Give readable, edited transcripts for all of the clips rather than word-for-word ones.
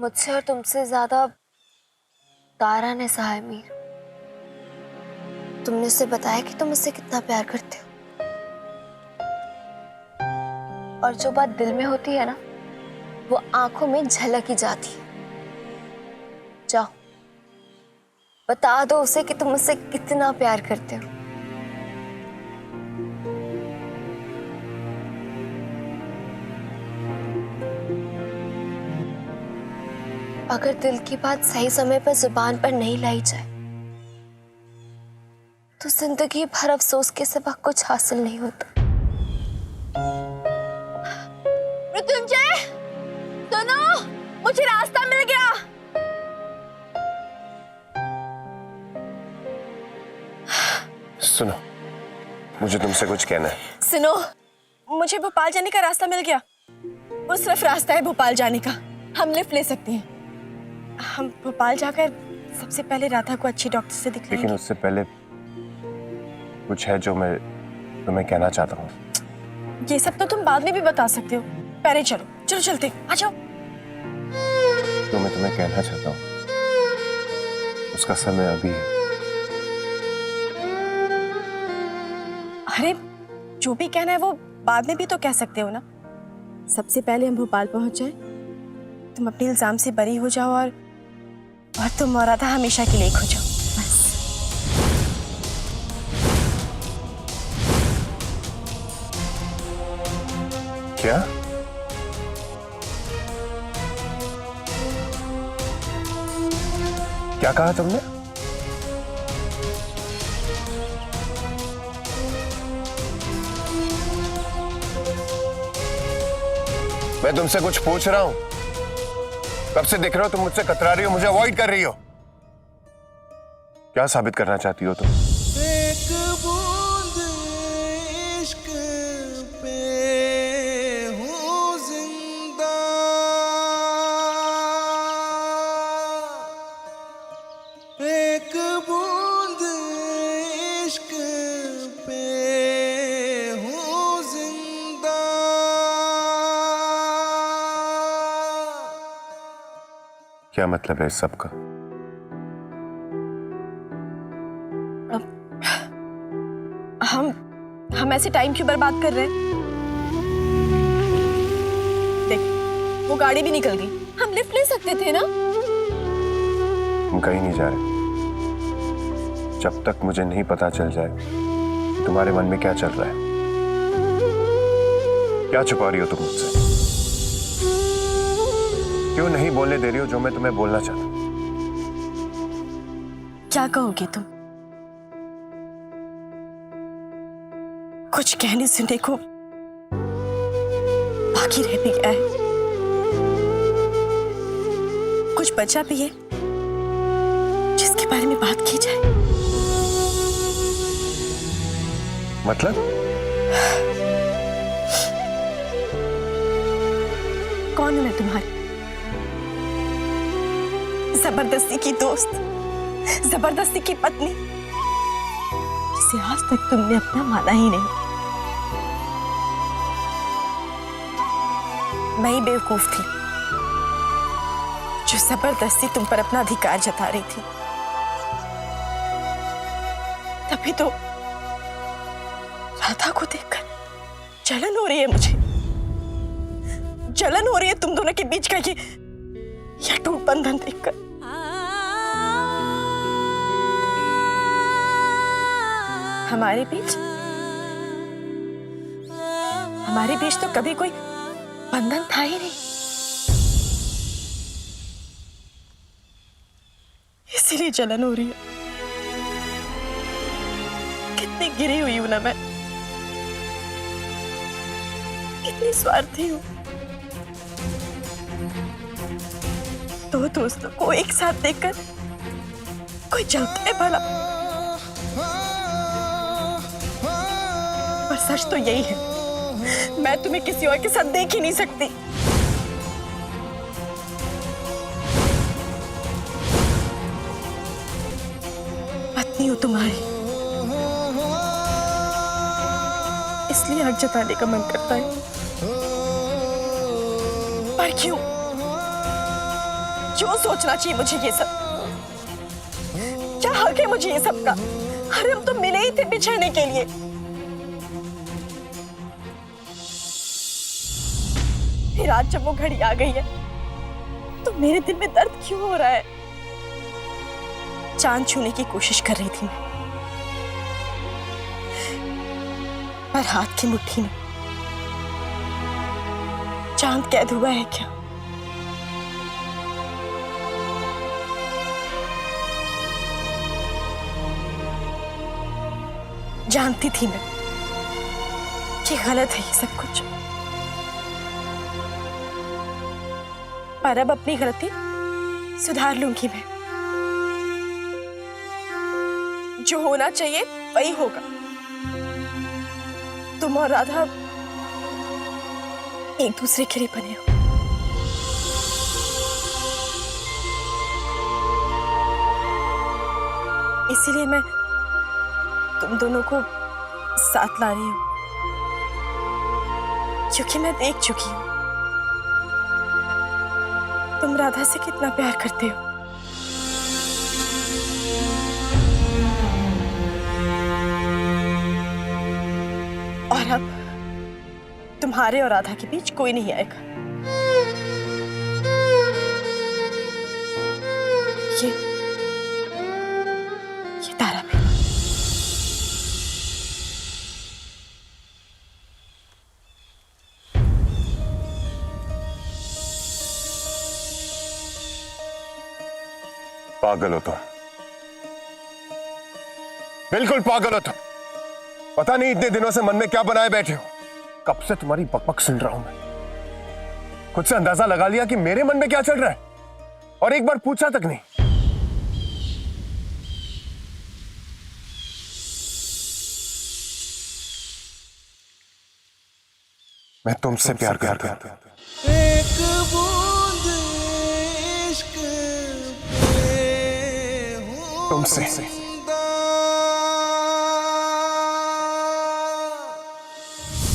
मुझसे और तुमसे ज्यादा तारा ने सहा है मीर। तुमने उसे बताया कि तुम उससे कितना प्यार करते हो, और जो बात दिल में होती है ना, वो आंखों में झलक ही जाती है। जाओ बता दो उसे कि तुम उससे कितना प्यार करते हो। अगर दिल की बात सही समय पर जुबान पर नहीं लाई जाए तो जिंदगी भर अफसोस के सिवा कुछ हासिल नहीं होता। मृत्युंजय, सुनो, मुझे रास्ता मिल गया। सुनो, मुझे तुमसे कुछ कहना है। सुनो, मुझे भोपाल जाने का रास्ता मिल गया। वो सिर्फ रास्ता है भोपाल जाने का। हम लिफ्ट ले सकते हैं। हम भोपाल जाकर सबसे पहले राधा को अच्छी डॉक्टर से दिखाएंगे। लेकिन उससे पहले कुछ है जो मैं तुम्हें कहना चाहता हूँ। ये सब तो तुम बाद में भी बता सकते हो। पहले चलो, चलो चलते, आ जाओ। जो मैं तुम्हें कहना चाहता हूँ उसका समय अभी है। अरे जो भी कहना है वो बाद में भी तो कह सकते हो ना। सबसे पहले हम भोपाल पहुंच जाए, तुम अपने इल्जाम से बरी हो जाओ और तुम और राधा हमेशा के लिए एक हो जाओ, बस। क्या? क्या कहा तुमने? मैं तुमसे कुछ पूछ रहा हूं। कब से दिख रहा हो तुम मुझसे कतरा रही हो, मुझे अवॉइड कर रही हो। क्या साबित करना चाहती हो तुम? एक बूंद इश्क पे हूँ जिंदा, एक बूंद इश्क पे हूँ जिंदा। क्या मतलब है इस सब का? हम ऐसे टाइम क्यों बर्बाद कर रहे हैं? देख, वो गाड़ी भी निकल गई। हम लिफ्ट ले सकते थे ना। तुम कहीं नहीं जा रहे जब तक मुझे नहीं पता चल जाए कि तुम्हारे मन में क्या चल रहा है। क्या छुपा रही हो तुम मुझसे? क्यों नहीं बोलने दे रही हो जो मैं तुम्हें बोलना चाहता हूं? क्या कहोगे तुम? कुछ कहने सुनने को बाकी रह भी गया है। कुछ बचा भी है जिसके बारे में बात की जाए। मतलब? कौन हूं मैं तुम्हारी? जबरदस्ती की दोस्त, जबरदस्ती की पत्नी, जिसे आज तक तुमने अपना माना ही नहीं। मैं ही बेवकूफ थी जो जबरदस्ती तुम पर अपना अधिकार जता रही थी। तभी तो राधा को देखकर जलन हो रही है मुझे। जलन हो रही है तुम दोनों के बीच का ये अटूट बंधन देखकर। हमारे बीच तो कभी कोई बंधन था ही नहीं। इसीलिए जलन हो रही है। कितनी गिरी हुई हूं ना मैं, कितनी स्वार्थी हूं। दो दोस्तों को एक साथ देखकर कोई जलता है भला? पर सच तो यही है, मैं तुम्हें किसी और के साथ देख ही नहीं सकती। पत्नी हूं तुम्हारी, इसलिए हक जताने का मन करता है। पर क्यों? क्यों सोचना चाहिए मुझे ये सब? क्या हक है मुझे ये सब का? अरे हम तो मिले ही थे बिछड़ने के लिए। फिर आज जब वो घड़ी आ गई है तो मेरे दिल में दर्द क्यों हो रहा है? चांद छूने की कोशिश कर रही थी मैं, पर हाथ की मुट्ठी में चांद कैद हुआ है क्या? जानती थी मैं कि गलत है ये सब कुछ, पर अब अपनी गलती सुधार लूंगी मैं। जो होना चाहिए वही होगा। तुम और राधा एक दूसरे के लिए बने हो। इसीलिए मैं तुम दोनों को साथ ला रही हूं, क्योंकि मैं देख चुकी हूं तुम राधा से कितना प्यार करते हो। और अब तुम्हारे और राधा के बीच कोई नहीं आएगा। ये तारा भी। पागल हो तुम, बिल्कुल पागल हो तुम। पता नहीं इतने दिनों से मन में क्या बनाए बैठे हो। कब से तुम्हारी बकबक सुन रहा हूं मैं। खुद से अंदाजा लगा लिया कि मेरे मन में क्या चल रहा है, और एक बार पूछा तक नहीं। मैं तुमसे प्यार करता हूं। एक बूंद इश्क पे हूँ तुमसे। जिंदा,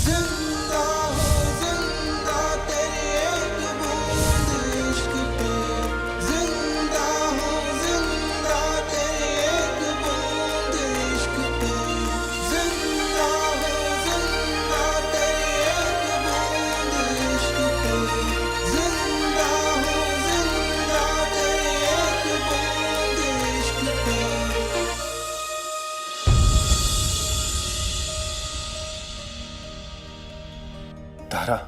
जिंदा हूँ जिंदा तेरी एक बूंद इश्क पे। जिंदा हूँ जिंदा तेरी एक बूंद इश्क पे। जिंदा हूँ जिंदा तेरी एक बूंद इश्क पे। जिंदा हूँ जिंदा तेरी एक बूंद इश्क पे। तारा,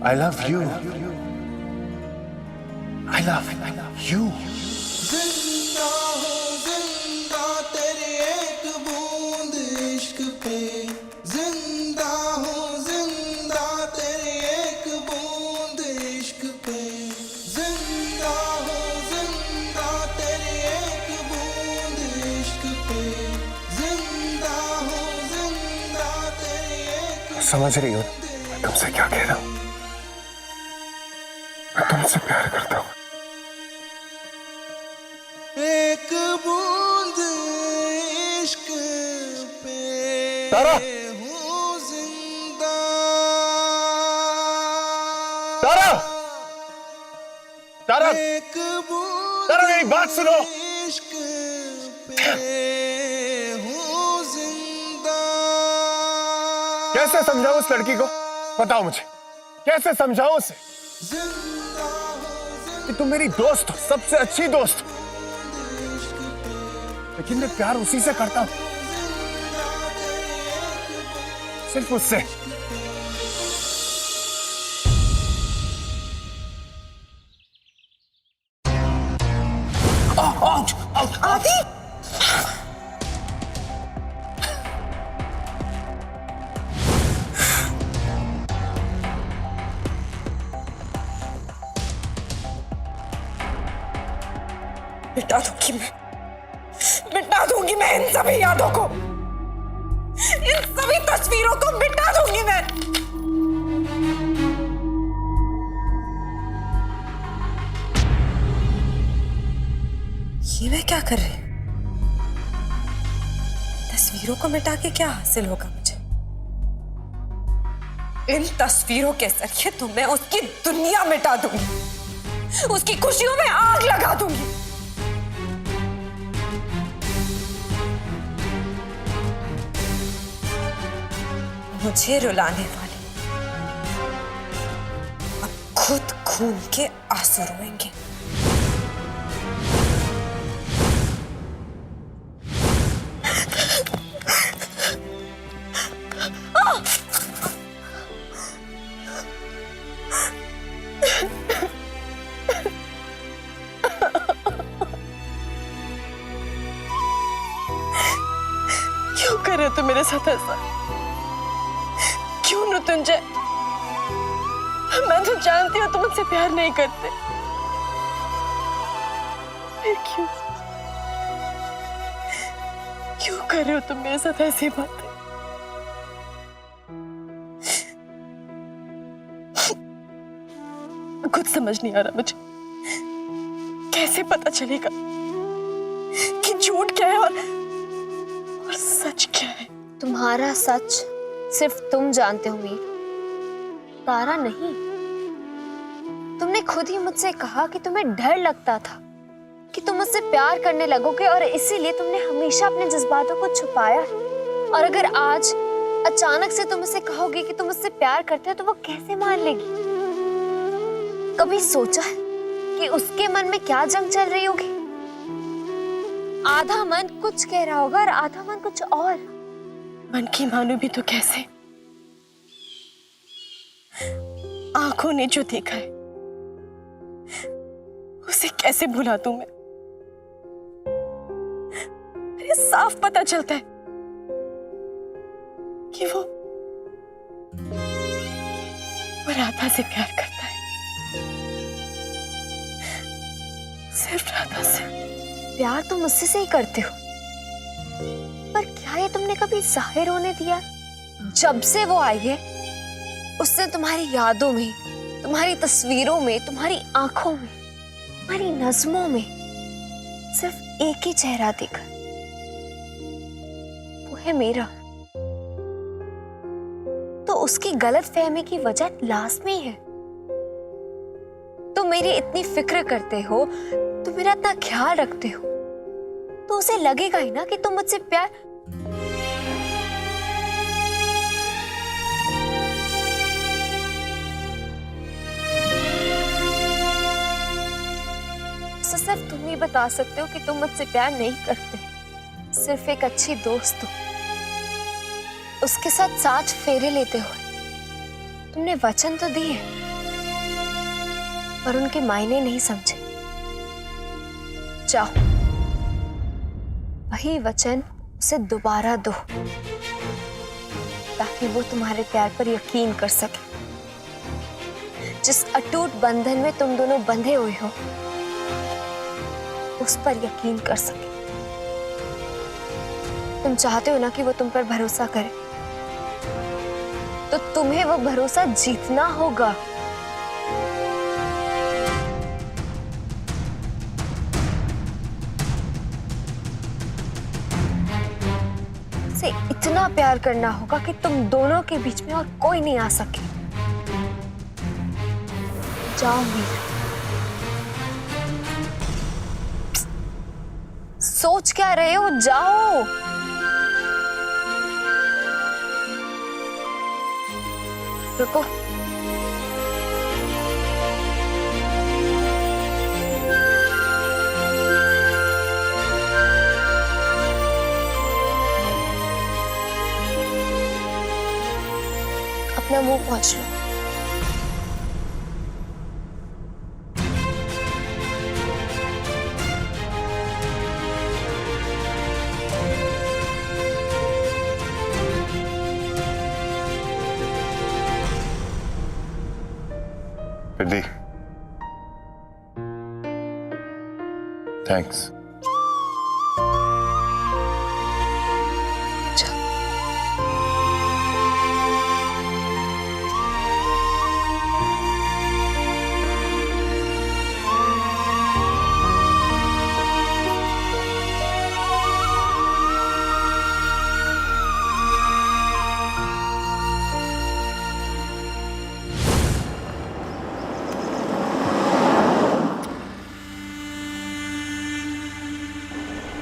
I love you. I love you. जिंदा हूँ जिंदा तेरी एक बूंद इश्क पे। जिंदा हूँ जिंदा तेरी एक बूंद इश्क पे। जिंदा हूँ जिंदा तेरी एक बूंद इश्क पे। जिंदा हूँ जिंदा तेरी एक। समझ रही हो मैं तुमसे क्या कह रहा हूं? मैं तुमसे प्यार करता हूं। एक बूंद इश्क पे तारा! हूँ जिंदा। तारा! तारा! एक बूंद तारा, मेरी बात सुनो। इश्क पे हूँ जिंदा। कैसे समझाऊं उस लड़की को? बताओ मुझे, कैसे समझाऊं उसे जिंदा हूँ कि तुम मेरी दोस्त हो, सबसे अच्छी दोस्त हो। लेकिन मैं प्यार उसी से करता हूं, सिर्फ उससे। आदि! मिटा दूंगी मैं इन सभी यादों को, इन सभी तस्वीरों को मिटा दूंगी मैं। ये मैं क्या कर रही हूं? तस्वीरों को मिटा के क्या हासिल होगा मुझे? इन तस्वीरों के जरिए तो मैं उसकी दुनिया मिटा दूंगी, उसकी खुशियों में आग लगा दूंगी। मुझे रुलाने वाले अब खुद खून के आंसू रोएंगे। क्यों कर रहे हो तुम मेरे साथ ऐसा? क्यों मृत्युंजय? मैं तो जानती हूँ तुम मुझसे प्यार नहीं करते, फिर क्यों क्यों कर रहे हो तुम मेरे साथ ऐसी बातें? कुछ समझ नहीं आ रहा मुझे। कैसे पता चलेगा कि झूठ क्या है और सच क्या है? तुम्हारा सच सिर्फ तुम जानते हो मीर, तारा नहीं। तुमने खुद ही मुझसे कहा कि तुम्हें डर लगता था कि तुम मुझसे प्यार करने लगोगे और इसीलिए तुमने हमेशा अपने जज्बातों को छुपाया। और अगर आज अचानक से तुम मुझसे कहोगे कि तुम मुझसे प्यार करते हो तो वो कैसे मान लेगी? कभी सोचा है कि उसके मन में क्या जंग चल रही होगी? आधा मन कुछ कह रहा होगा और आधा मन कुछ और। मन की मानो भी तो कैसे? आंखों ने जो देखा है उसे कैसे भुला दूं मैं? अरे साफ पता चलता है कि वो राधा से प्यार करता है, सिर्फ राधा से। प्यार तुम मुझसे से ही करते हो, पर क्या ये तुमने कभी जाहिर होने दिया? जब से वो आई है उसने तुम्हारी यादों में, तुम्हारी तस्वीरों में, तुम्हारी आंखों में, तुम्हारी नज़्मों में सिर्फ एक ही चेहरा देखा, वो है मेरा। तो उसकी गलतफहमी की वजह लाज़मी है। तुम मेरी इतनी फिक्र करते हो, तुम मेरा इतना ख्याल रखते हो, तो उसे लगेगा ही ना कि तुम मुझसे प्यार। उसे सिर्फ तुम ही बता सकते हो कि तुम मुझसे प्यार नहीं करते। सिर्फ एक अच्छी दोस्त हो, उसके साथ 7 फेरे लेते हुए तुमने वचन तो दिए पर उनके मायने नहीं समझे। जाओ, वही वचन उसे दोबारा दो ताकि वो तुम्हारे प्यार पर यकीन कर सके। जिस अटूट बंधन में तुम दोनों बंधे हुए हो उस पर यकीन कर सके। तुम चाहते हो ना कि वो तुम पर भरोसा करे, तो तुम्हें वो भरोसा जीतना होगा। उसे इतना प्यार करना होगा कि तुम दोनों के बीच में और कोई नहीं आ सके। जाओ मीर, सोच क्या रहे हो? जाओ। रुको, अपना मुंह पोंछ लो। रिद्धि, थैंक्स।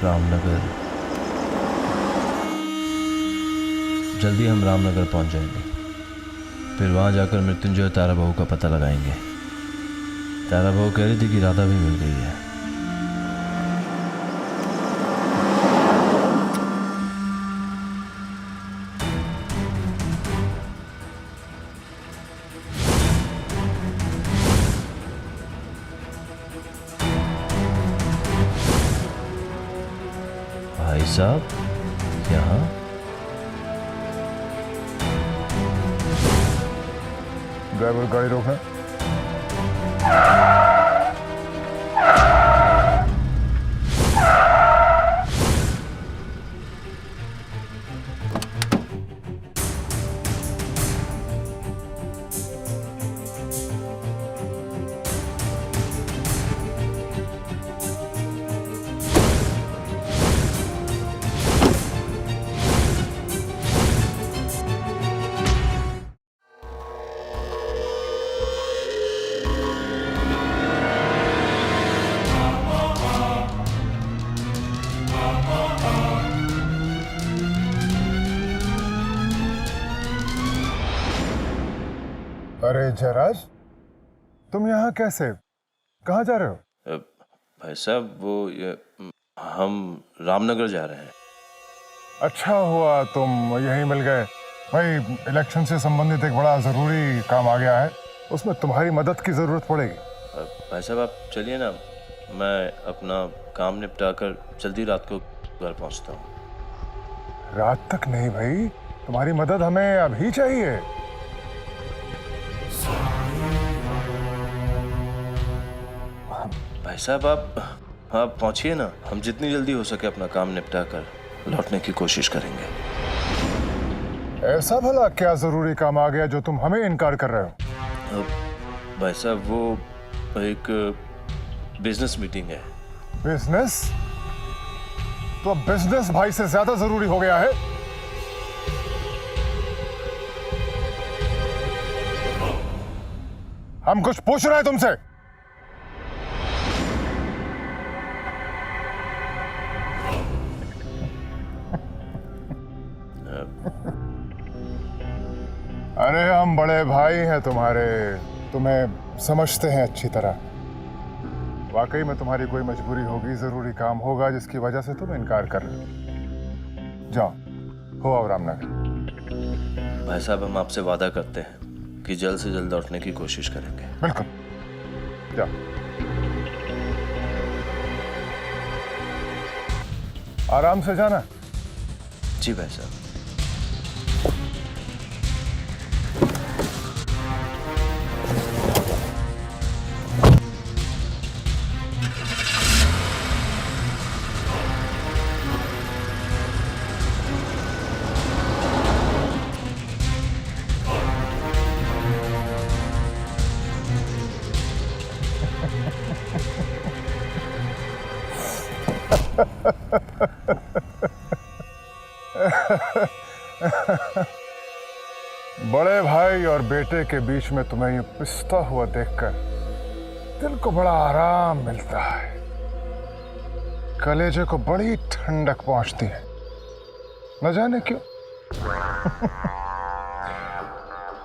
रामनगर। जल्दी हम रामनगर पहुंच जाएंगे, फिर वहां जाकर मृत्युंजय और तारा बहू का पता लगाएंगे। तारा बहू कह रही थी कि राधा भी मिल गई है। भाई साहब यहाँ? ड्राइवर गाड़ी रोकना। अरे जयराज, तुम यहाँ कैसे? कहाँ जा रहे हो? भाई साहब वो हम रामनगर जा रहे हैं। अच्छा हुआ तुम यहीं मिल गए भाई। इलेक्शन से संबंधित एक बड़ा जरूरी काम आ गया है, उसमें तुम्हारी मदद की जरूरत पड़ेगी। भाई साहब आप चलिए ना, मैं अपना काम निपटा कर जल्दी रात को घर पहुंचता हूँ। रात तक नहीं भाई, तुम्हारी मदद हमें अभी चाहिए। भाई साहब आप पहुंचिए ना, हम जितनी जल्दी हो सके अपना काम निपटा कर लौटने की कोशिश करेंगे। ऐसा भला क्या जरूरी काम आ गया जो तुम हमें इनकार कर रहे हो? भाई साहब वो एक बिजनेस मीटिंग है। बिजनेस? तो बिजनेस भाई से ज्यादा जरूरी हो गया है। हम कुछ पूछ रहे हैं तुमसे। अरे हम बड़े भाई हैं तुम्हारे, तुम्हें समझते हैं अच्छी तरह। वाकई में तुम्हारी कोई मजबूरी होगी, जरूरी काम होगा जिसकी वजह से तुम इनकार कर रहे हो। जाओ, हो आओ रामनगर। भाई साहब हम आपसे वादा करते हैं कि जल्द से जल्द लौटने की कोशिश करेंगे। बिल्कुल, जाओ। आराम से जाना। जी भाई साहब। बड़े भाई और बेटे के बीच में तुम्हें यूं पिसता हुआ देखकर दिल को बड़ा आराम मिलता है, कलेजे को बड़ी ठंडक पहुंचती है, न जाने क्यों।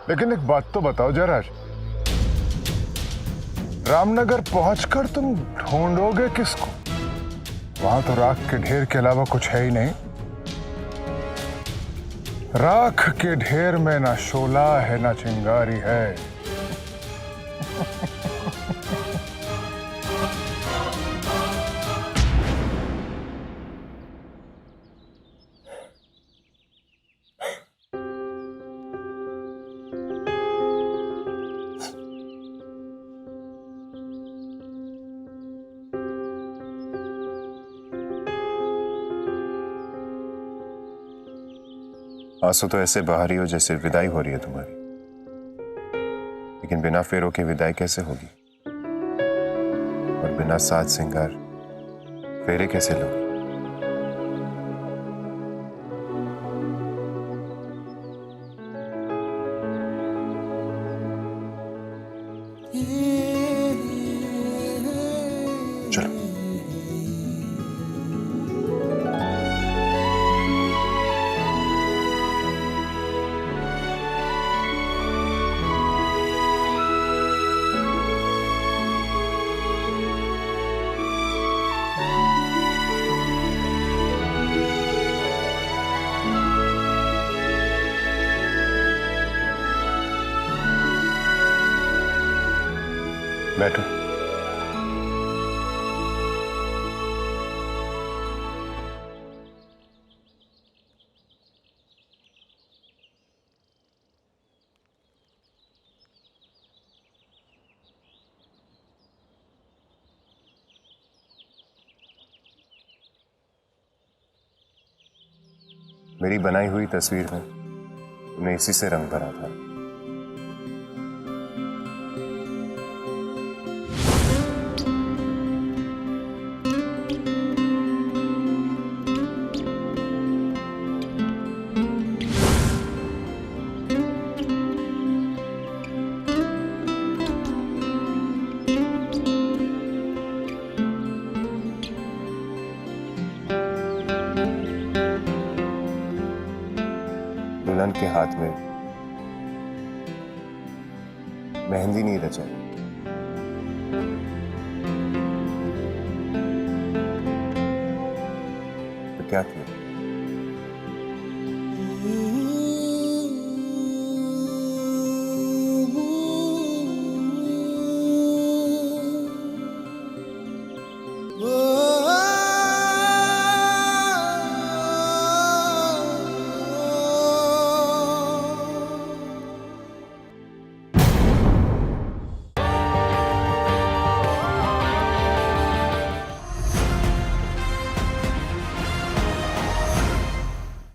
लेकिन एक बात तो बताओ जयराज, रामनगर पहुंचकर तुम ढूंढोगे किसको? वहां तो राख के ढेर के अलावा कुछ है ही नहीं। राख के ढेर में ना शोला है ना चिंगारी है। आंसू तो ऐसे बहा रही हो जैसे विदाई हो रही है तुम्हारी, लेकिन बिना फेरों के विदाई कैसे होगी? और बिना साज सिंगार फेरे कैसे लोगी? चलो। बैठो। मेरी बनाई हुई तस्वीर में तुमने इसी से रंग भरा था। दुल्हन के हाथ में मेहंदी नहीं रचाई, तो क्या किया?